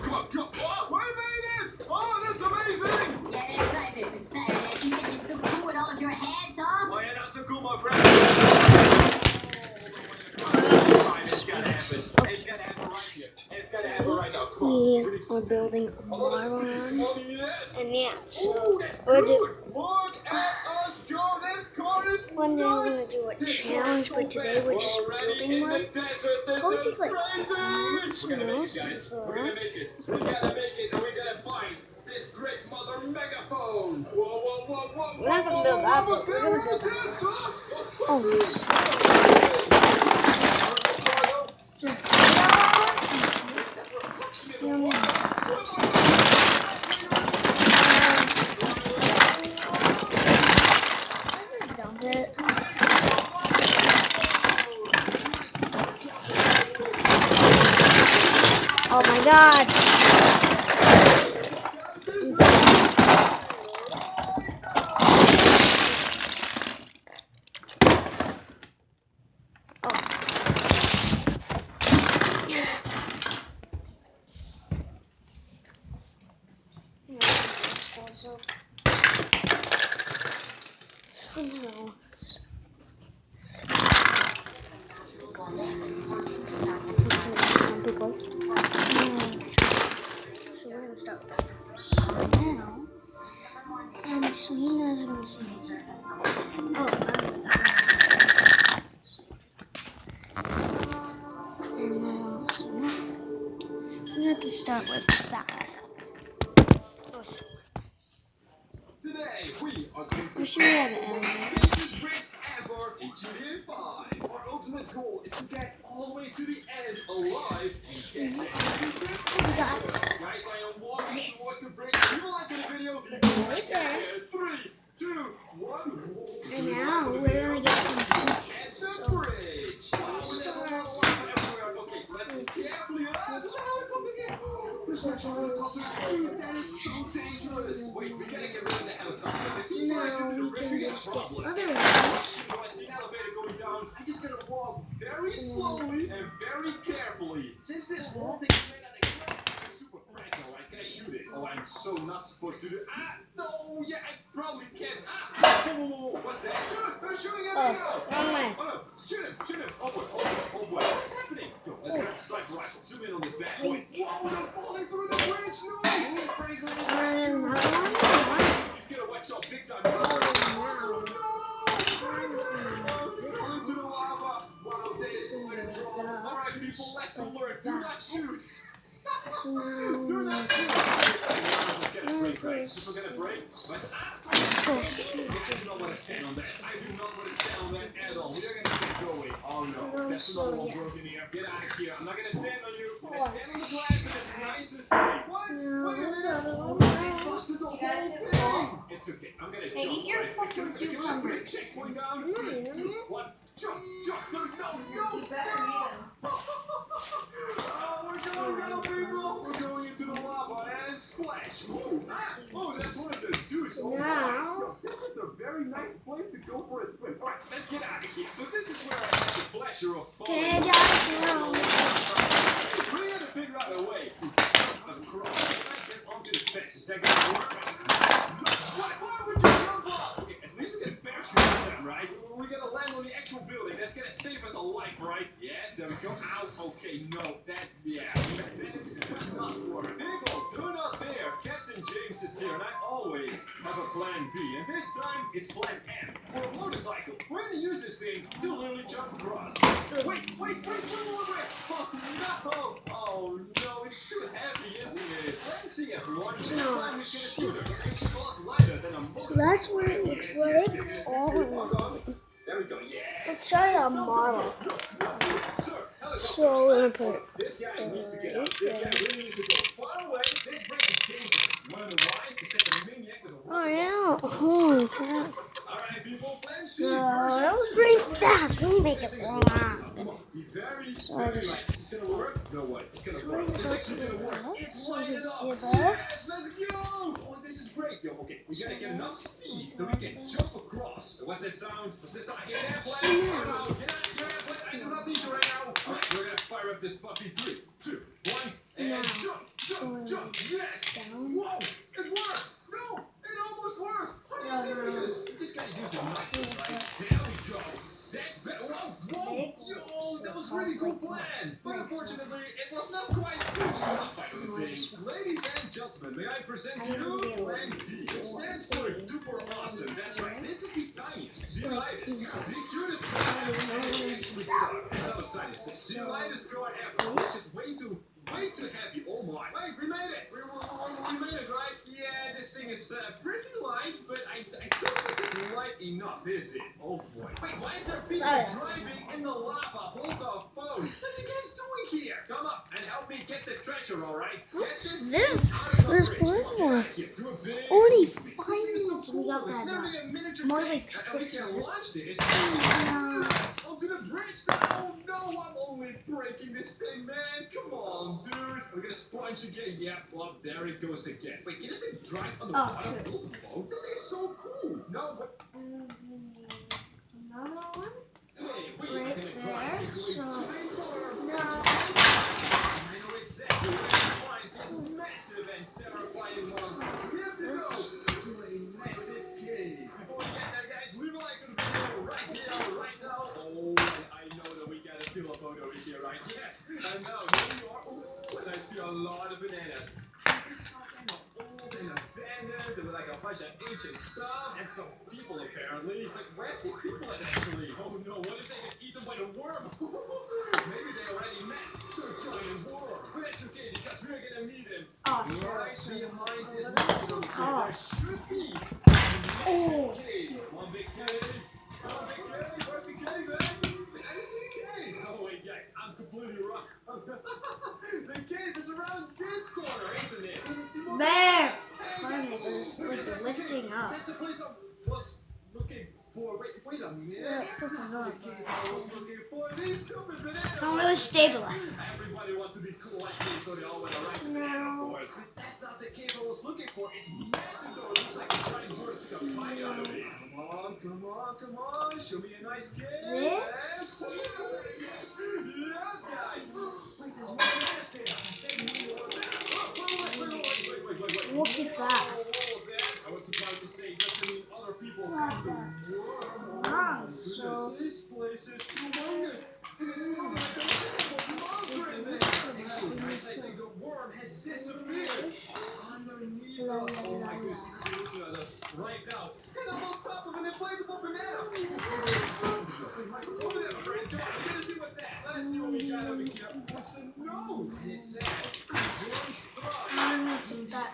come on, go. Oh, we made it! Oh, that's amazing! Yeah, that's right, Mr. Saturday. You think you're so cool with all of your hands, huh? Well, you're not so cool, my friend. It's gotta happen. It's gotta happen right here. It's gotta happen right now. Come on. We are building a marble run, Yes. and yes, Ooh, that's we're good. Look at us go. This car is one day we're gonna nuts. do a This car is challenge, so but today fast. we're just Already building in one. the desert. This Probably is take like crazy. 15 minutes, We're gonna make it, so guys. We're gonna make it. We gotta make it, and we gotta find this great mother megaphone. Whoa, whoa, whoa, whoa. We're not gonna build that, but we're gonna build that. Oh, dump it. Oh my god. So we're gonna start with that. So now, Selena's gonna see. And now, so now we have to start with that. Today we are going to Should we have an elevator? biggest bridge ever in GTA 5. Our ultimate goal is to get all the way to the end alive and get that secret treasure. Guys, I am walking towards the bridge. If you like the video, Right there. 3, 2, 1. And now we're gonna get some pieces. At the bridge. Wow, there's a lot of lava everywhere. Okay, let's carefully. There's a helicopter here. There's a helicopter. Dude, that is so dangerous. Wait, we gotta get rid of the helicopter. If So you now flies into the we bridge, can we get a just get problem. other ones. Oh, I see an elevator going down. I just gotta walk very slowly and very carefully. Since this whole thing is made out of glass, it's super fragile, right? Can I shoot it? Oh, I'm so not supposed to do. Oh, yeah, I probably can. Whoa, what's that? Dude, they're shooting at me now. Wrong way. Oh, no, shoot him. Oh boy, what's happening? Yo, let's grab the sniper rifle. Zoom in on this bad boy. Whoa, they're falling through the bridge. No, pretty good. He's gonna watch out big time. Oh, no. Falling to the lava. Wow, that is quite a drama. All right, people, lesson learned. Do not shoot. So Do now, not shoot. This is gonna break, right? This is gonna break. I do not want to stand on that. I do not want to stand on that at all. We're gonna get going. Oh no, that's another one broken here. Get out of here. I'm not gonna stand on you. I'm gonna stand on the glass that is nice and safe. What? Wait a minute. Oh, they busted the whole thing. It's okay. I'm gonna jump. eat your fucking Can we put a checkpoint down? 3, 2, 1. Jump. No. Oh, we're going down, people. We're going into the lava and splash. Oh, that's one of the dudes. Oh, now, this is a very nice place to go for a swim. All right, let's get out of here. So this is where I had the pleasure of falling. get out now. We had to figure out a way to jump across and get onto the fence. Is that gonna work? Why would you jump off? Okay, at least we get a parachute this time, right? We gotta land on the actual building. That's gonna save us a life, right? Yes, there we go. Ow. Okay, no, that did not work. People, do not fear. Captain James is here, and I always have a plan B. And this time, it's plan M for a motorcycle. We're gonna use this thing to literally jump across. Wait. Oh, no. Oh, no, it's too heavy, isn't it? Let's see, everyone. This time, it's gonna shoot her. It's a lot lighter than a motorcycle. So that's what it looks like. There we go. Yeah. Let's try a model. So we're gonna put This guy needs to get out. This guy really needs to go far away. This break is dangerous. You wanna know why? Because there's a maniac with a Oh yeah! Holy crap! Alright, people, let's So that was pretty fast. We make it long. be very, So very I just- light. Is this gonna work? No way. It's gonna So work. we It's go to actually gonna work. the It's so lighted this up. zipper. Yes, let's go. Oh, this is great. Yo, okay, we gotta get enough speed that we can jump across. What's that sound? What's this sound? Hear that plane? Oh no, get out, airplane. I do not need you right now. Alright, we're gonna fire up this puppy. 3, 2, 1, and jump. So jump, jump. Yes. down. Whoa, it worked. No, it almost worked. Are you serious? You just gotta use your knife, right? There we go. That's better. Whoa, whoa. Yo, that was a really cool plan. But unfortunately, it was not quite cool enough, I don't think. Ladies and gentlemen, may I present to you Plan D. It stands for Duper Awesome. That's right. This is the tiniest, the lightest, the cutest car ever. And it's actually stuck. As I was trying to say, the lightest car ever, which is way too heavy. Oh my. Wait, we made it. We made it, right? Yeah, this thing is pretty light, but I don't think it's light enough, is it? Oh boy. Wait, why is there people driving in the lava? Hold the phone. What are you guys doing here? Come up and help me get the treasure, alright? Get this This was one. Only 5 minutes we got that done. More like 6 minutes. Oh, to the bridge! Oh no, I'm only breaking this thing, man. Come on, dude. We're gonna sponge again. Yeah, well, there it goes again. Wait, can this thing drive on the water? Sure. Build a boat? This thing is so cool. No, but Another one? hey, wait, Right I'm gonna drive there, into so- a giant water. No. I know exactly where to find this massive and terrifying monster. We have to go to a massive cave. Before we get there, guys, leave a like to the video right here, right now. Oh, I know that we gotta steal a boat over here, right? Yes. And now here we are. Oh, and I see a lot of bananas. See, this is all kind of old and abandoned. There were like a bunch of ancient stuff and some people apparently. Like, where's these people at actually? Oh no, what if they get eaten by the worm? Maybe they already met the giant worm. But that's okay because we're gonna meet him right behind this mountain. There should be a cave. One big cave. One big cave. Where's the cave, man? I didn't see the cave. Oh wait, guys, I'm completely wrong. The cave is around this corner, isn't it? There! Finally, it's like the lifting up. That's the place I was looking for. Wait a minute. That's the That's not the cave I was looking for. These stupid bananas. It's not really stabilized. Everybody wants to be cool like me, so they all went around the banana forest. But that's not the cave I was looking for. It's massive though. It looks like a giant bird took a bite out of it. Come on. Show me a nice cave. This? Yes, guys. Wait, there's more bananas there. Wait. Look at that. I was about to say, doesn't mean other people come to worm. Wow, Goodness, so- this place is humongous. There's so like a little monster in there. Actually, guys, I think the worm has disappeared underneath us. Oh my goodness, you're looking at us right now. And I'm on top of an inflatable banana. Over there, friend. Come on, we're gonna see what's that. Let's see what we got over here. What's a note? And it says, worms thrive. That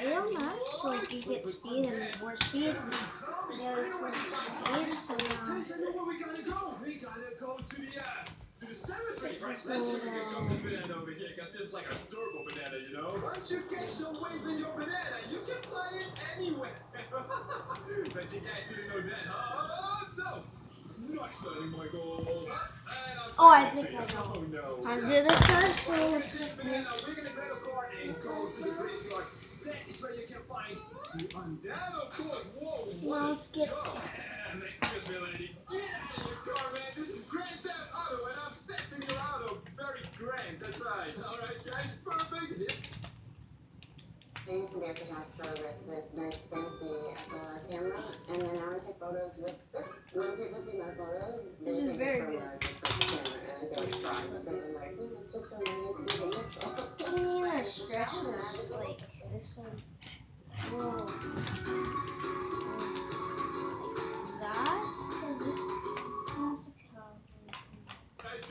rail match, like you get speed and more speed. There's more speed, so Guys, I know where we gotta go. We gotta go to the cemetery. Right, let's see if we can jump this banana over here, because this is like a turbo banana, you know? Once you catch a wave in your banana, you can fly it anywhere. Bet you guys didn't know that, huh? No. Not sliding my goal. Oh, I think I know. Oh no. I do this guy, so let's This flip banana, this. we're gonna grab a car and go to the graveyard. That is where you can find the undead, of course. Whoa, Now let's get. Excuse me, lady. Get out of your car, man. This is Grand Theft Auto, and I'm thefting your auto. Very grand, that's right. All right, guys, perfect. I used to be a photographer with this nice fancy SLR camera, and then now I take photos with this. When people see my photos, they This is think very it's from good. a different camera, and I feel like fraud because I'm like, it's just from my nice Google Pixel. I'm gonna stretch this like this one. Whoa. That? Because this has a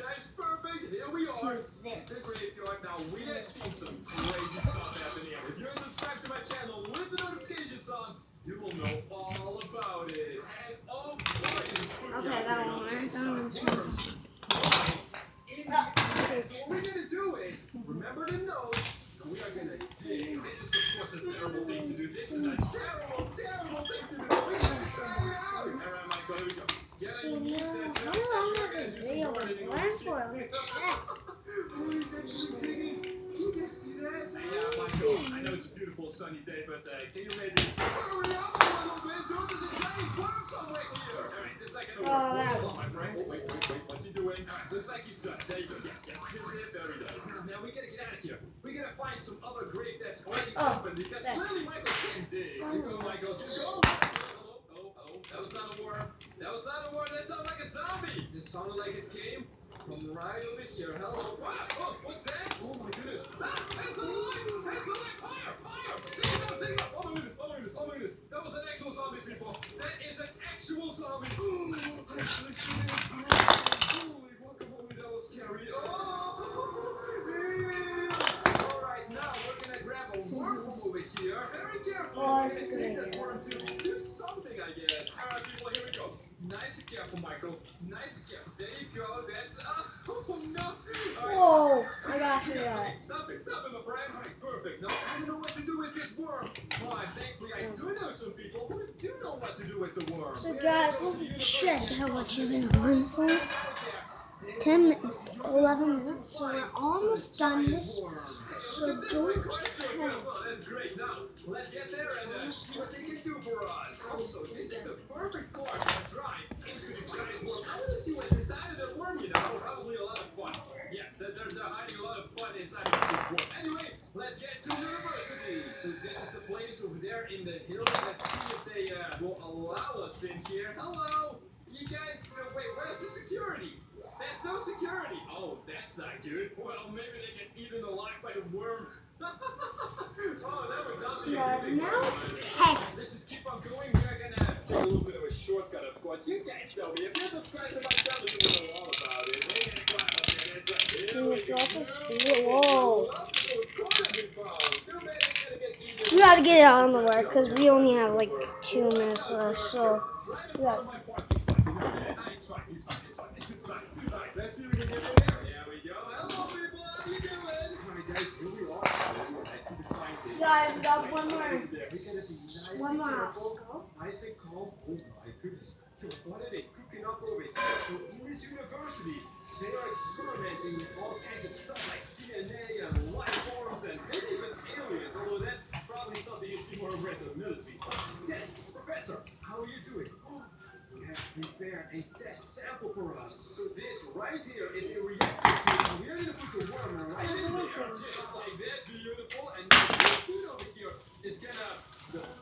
Guys, perfect. Here we cover are. to The this. graveyard. Now, we have seen some crazy stuff happening here. If you're subscribed to my channel with the notifications on, you will know all about it. And oh boy, it's spooky. Okay, that one worked. That one's too worms. So what we're gonna do is, remember the note, we are gonna dig. This is of course a terrible thing to do. This is a terrible thing to do. We're gonna try it out. Alright, Michael, here we go. Get So on your knees, now, that's how right. long We're has gonna this do some video gardening been over going here. for? Let's check. Oh, he's actually digging. Can you guys see that? Yeah, Michael, I know it's a beautiful sunny day, but can you maybe hurry up a little bit? Dude, there's a giant worm somewhere here. Alright, this is not gonna work. Oh, that Hold on, my friend. Wait. What's he doing? Alright, looks like he's done. There you go. Yeah, this is it. Very good. Now, we gotta get out of here. We gotta find some other that's why you Oh, open, because there. clearly Michael can't dig. You go, Michael, just go. Oh, that was not a worm. That was not a worm. That sounded like a zombie. It sounded like it came from right over here. Hello. Wow. Oh, what's that? Oh my goodness. Ah, it's alive. It's alive. Fire. Fire. Take it out. Take it out. Oh my goodness. Oh my goodness. Oh my goodness. That was an actual zombie, people. That is an actual zombie. Oh, I actually seen it. Holy guacamole. That was scary. Oh. Yeah. All right. Now we're gonna grab a worm from over here. Very careful. Oh, that's a We're good gonna take idea. that worm to do something, I guess. All right, people. Here we go. Nice and careful, Michael. Nice and careful. There you go. That's oh no. All right. Whoa, I got you Yeah, that. Stop it, my friend. All right, perfect. Now I don't know what to do with this worm, but thankfully I do know some people who do know what to do with the worm. So There guys, you go to holy university. shit, how much you've been running for? 10 minutes, 11 minutes, so we're almost done this. So don't That's great. Now let's get there and see what they can do for us. Also, this is the perfect course to drive into the giant worm. I want to see what's inside of the worm. You know, probably a lot of fun. Yeah, they're hiding a lot of fun inside of the worm. Anyway, let's get to the university. So this is the place over there in the hills. Let's see if they will allow us in here. Hello, you guys. Wait, where's the security? There's no security. Oh, that's not good. Well, maybe they get eaten alive by the worm. Oh, that would not So be a guys, good thing. now it's test. Let's just keep on going. We're gonna take a little bit of a shortcut, of course. You guys know me. If you're subscribed to my channel, you know all about it. We're gonna go out there. That's right. Here Dude, we it's go. off the speed. Whoa. Too bad it's gonna get eaten. We gotta get it on the work because we only have like 2 minutes left. So, yeah. It's fine. Alright, let's see if we can get in there. There we go. Hello, people. How you doing? Alright, guys, here we are. I see the sign there. Guys, I got see the one sign more. over there. We gotta be nice One and more careful. obstacle. Nice and calm. Oh my goodness. Yo, what are they cooking up over here? So in this university, they are experimenting with all kinds of stuff like DNA and life forms and maybe even aliens, although that's probably something you see more over at the military. Yes, Professor, how are you doing? Oh, you have prepared a test sample for us. So this right here is a reactor tube, and we're going to put the worm right in there, just like that. Beautiful. And this dude over here is going to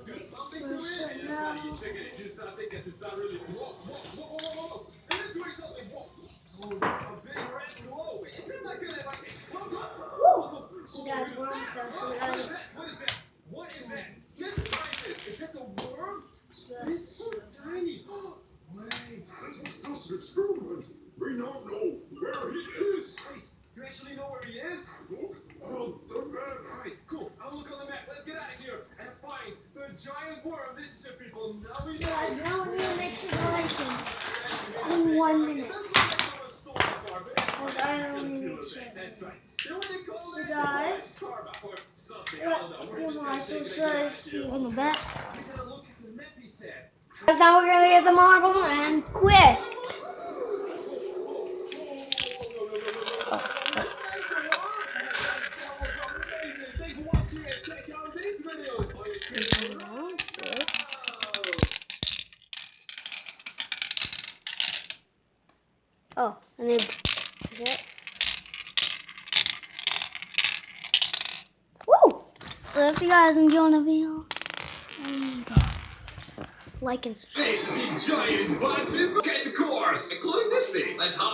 do something to it. And he's still going to do something because it's not really... Whoa. And it's doing something. Whoa. Oh, it's a big red glow. Is that not gonna like explode? Whoa! So guys, we're almost done. So we What gotta. is that? What is that? Get inside this. Is that the worm? It's so tiny. Wait, this was just an experiment. We don't know where he is. Wait, you actually know where he is? Look on the map. Alright, cool. I'll look on the map. Let's get out of here and find the giant worm. This is it, people. Now we So know. guys, now we're gonna make simulation in 1 minute. Because I only make sure. That's right. You know what they call So it? guys, Karma or something. I don't know. We're few just more. gonna So take it should I again. see you in the back? We gotta look at the map, he said. Guys, now we're gonna get the marble and quit. Oh, I need. Okay. Woo! So if you guys enjoy the video, like and subscribe. This is the giant button. Okay, of course, including this thing. Let's hop.